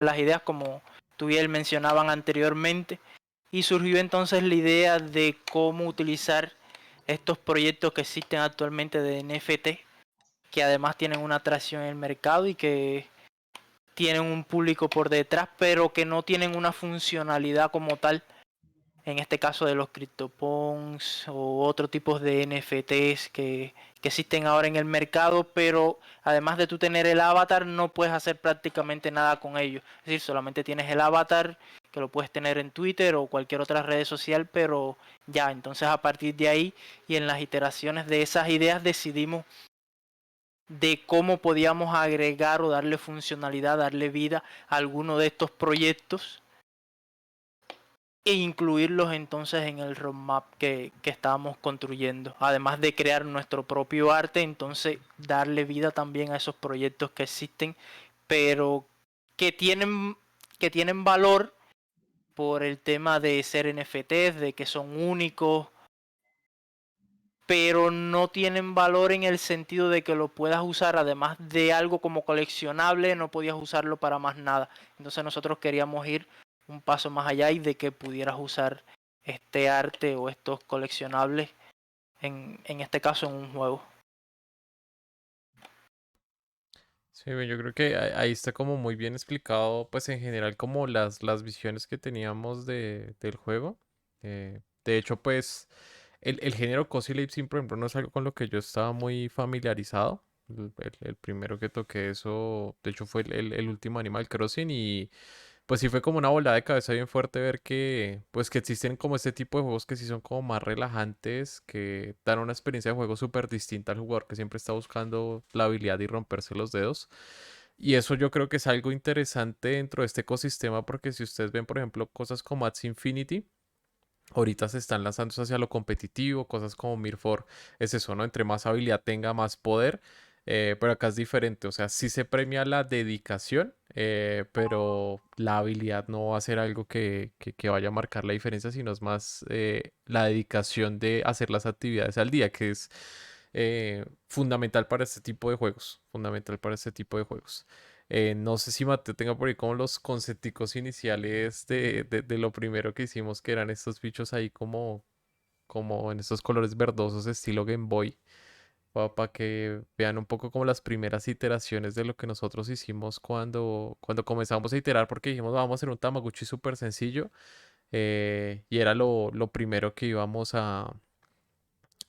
las ideas como tú y él mencionaban anteriormente, y surgió entonces la idea de cómo utilizar estos proyectos que existen actualmente de NFT, que además tienen una atracción en el mercado y que tienen un público por detrás, pero que no tienen una funcionalidad como tal. En este caso de los CryptoPunks o otro tipo de NFTs que existen ahora en el mercado, pero además de tú tener el avatar, no puedes hacer prácticamente nada con ellos. Es decir, solamente tienes el avatar, que lo puedes tener en Twitter o cualquier otra red social, pero ya, entonces a partir de ahí y en las iteraciones de esas ideas decidimos de cómo podíamos agregar o darle funcionalidad, darle vida a alguno de estos proyectos e incluirlos entonces en el roadmap que estábamos construyendo. Además de crear nuestro propio arte, entonces darle vida también a esos proyectos que existen, pero que tienen, que tienen valor por el tema de ser NFTs, de que son únicos, pero no tienen valor en el sentido de que lo puedas usar, además de algo como coleccionable, no podías usarlo para más nada. Entonces nosotros queríamos ir un paso más allá y de que pudieras usar este arte o estos coleccionables, en este caso en un juego. Sí, yo creo que ahí está como muy bien explicado, pues en general como las visiones que teníamos del juego. De hecho, pues el género Cozy Life Sim, por ejemplo, no es algo con lo que yo estaba muy familiarizado. El primero que toqué eso, de hecho, fue el último Animal Crossing y pues sí fue como una volada de cabeza bien fuerte ver que pues que existen como este tipo de juegos que sí son como más relajantes, que dan una experiencia de juego súper distinta al jugador que siempre está buscando la habilidad y romperse los dedos. Y eso yo creo que es algo interesante dentro de este ecosistema porque si ustedes ven por ejemplo cosas como Axie Infinity, ahorita se están lanzando hacia lo competitivo, cosas como Mirfor, es eso, ¿no? Entre más habilidad tenga, más poder. Pero acá es diferente, o sea, sí se premia la dedicación, pero la habilidad no va a ser algo que vaya a marcar la diferencia, sino es más la dedicación de hacer las actividades al día, que es fundamental para este tipo de juegos, fundamental para este tipo de juegos. No sé si Mateo tenga por ahí como los concepticos iniciales de lo primero que hicimos, que eran estos bichos ahí como en estos colores verdosos estilo Game Boy, para que vean un poco como las primeras iteraciones de lo que nosotros hicimos cuando comenzamos a iterar, porque dijimos vamos a hacer un Tamagotchi súper sencillo, y era lo primero que íbamos a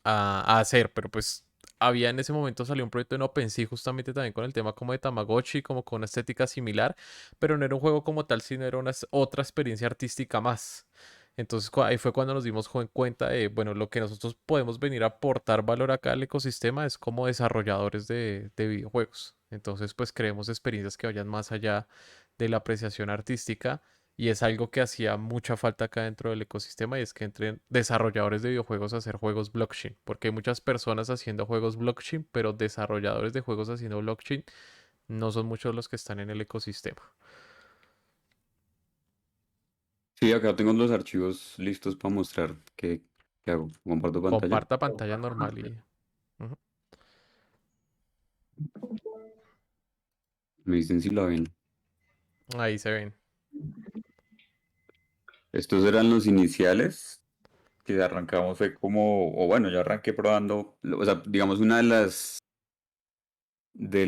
hacer, pero pues había en ese momento salió un proyecto en OpenSea justamente también con el tema como de Tamagotchi, como con una estética similar, pero no era un juego como tal, sino era otra experiencia artística más. Entonces ahí fue cuando nos dimos cuenta de, bueno, lo que nosotros podemos venir a aportar valor acá al ecosistema es como desarrolladores de videojuegos. Entonces, pues creemos experiencias que vayan más allá de la apreciación artística y es algo que hacía mucha falta acá dentro del ecosistema y es que entren desarrolladores de videojuegos a hacer juegos blockchain, porque hay muchas personas haciendo juegos blockchain, pero desarrolladores de juegos haciendo blockchain no son muchos los que están en el ecosistema. Sí, acá tengo los archivos listos para mostrar qué hago. Comparto pantalla. Comparta pantalla normal y ujú, Me dicen si la ven. ahí se ven. Estos eran los iniciales que arrancamos, fue como, o bueno, yo arranqué probando, o sea, digamos, una de las, de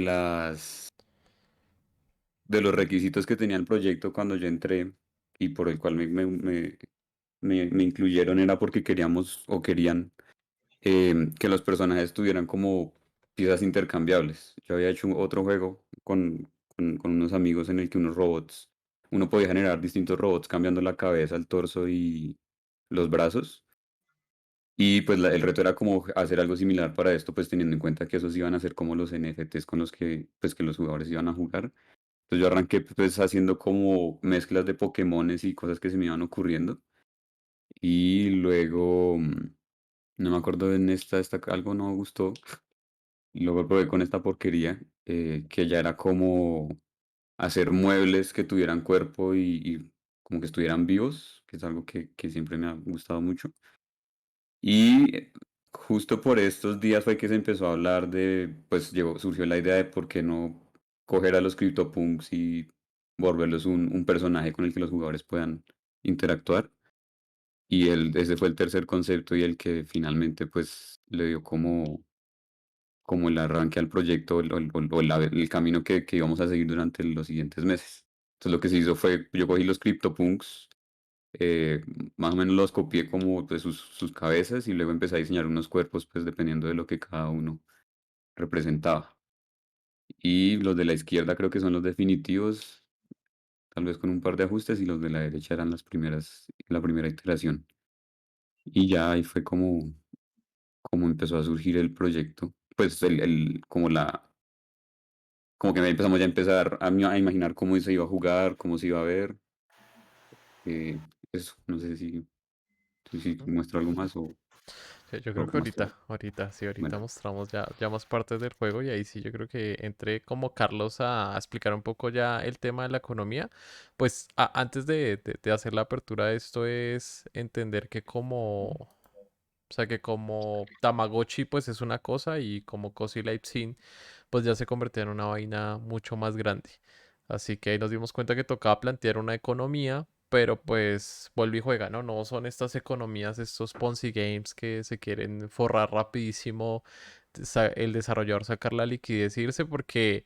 los requisitos que tenía el proyecto cuando yo entré y por el cual me incluyeron era porque queríamos o querían que los personajes tuvieran como piezas intercambiables. Yo había hecho otro juego con unos amigos en el que unos robots, uno podía generar distintos robots cambiando la cabeza, el torso y los brazos. Y pues el reto era como hacer algo similar para esto, pues teniendo en cuenta que esos iban a ser como los NFTs con los que, pues, que los jugadores iban a jugar. Entonces yo arranqué pues haciendo como mezclas de Pokémones y cosas que se me iban ocurriendo. Y luego, no me acuerdo en esta algo no me gustó. Y luego probé con esta porquería, que ya era como hacer muebles que tuvieran cuerpo y como que estuvieran vivos, que es algo que siempre me ha gustado mucho. Y justo por estos días fue que se empezó a hablar de, pues surgió la idea de por qué no coger a los CryptoPunks volverlos un personaje con el que los jugadores puedan interactuar. Y ese fue el tercer concepto y el que finalmente pues le dio como el arranque al proyecto el camino que íbamos a seguir durante los siguientes meses. Entonces lo que se hizo fue, yo cogí los CryptoPunks, eh, más o menos los copié como pues, sus cabezas y luego empecé a diseñar unos cuerpos pues dependiendo de lo que cada uno representaba. Y los de la izquierda creo que son los definitivos, tal vez con un par de ajustes, y los de la derecha eran la primera iteración. Y ya ahí fue como empezó a surgir el proyecto. Pues como que empezamos ya a empezar a imaginar cómo se iba a jugar, cómo se iba a ver. Eso, no sé si muestro algo más o Sí, yo creo o que muestro. ahorita Bueno, mostramos ya más partes del juego y ahí sí yo creo que entré como Carlos a explicar un poco ya el tema de la economía. Pues antes de hacer la apertura de esto es entender que o sea que como Tamagotchi pues es una cosa y como Cozy Life Scene pues ya se convirtió en una vaina mucho más grande. Así que ahí nos dimos cuenta que tocaba plantear una economía, pero pues vuelve y juega, ¿no? No son estas economías, estos Ponzi Games que se quieren forrar rapidísimo, el desarrollador sacar la liquidez e irse porque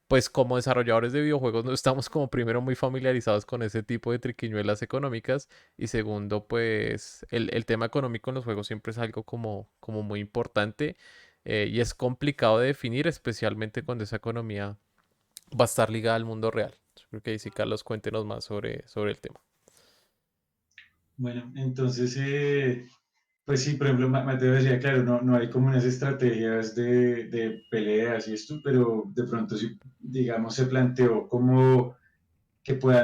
pues como desarrolladores de videojuegos no estamos como primero muy familiarizados con ese tipo de triquiñuelas económicas y segundo pues el tema económico en los juegos siempre es algo como muy importante y es complicado de definir, especialmente cuando esa economía va a estar ligada al mundo real. Yo creo que ahí sí, Carlos, cuéntenos más sobre el tema. Bueno, entonces, pues sí, por ejemplo, Mateo decía, claro, no hay como unas estrategias de peleas y esto, pero de pronto sí, digamos, se planteó como que puedan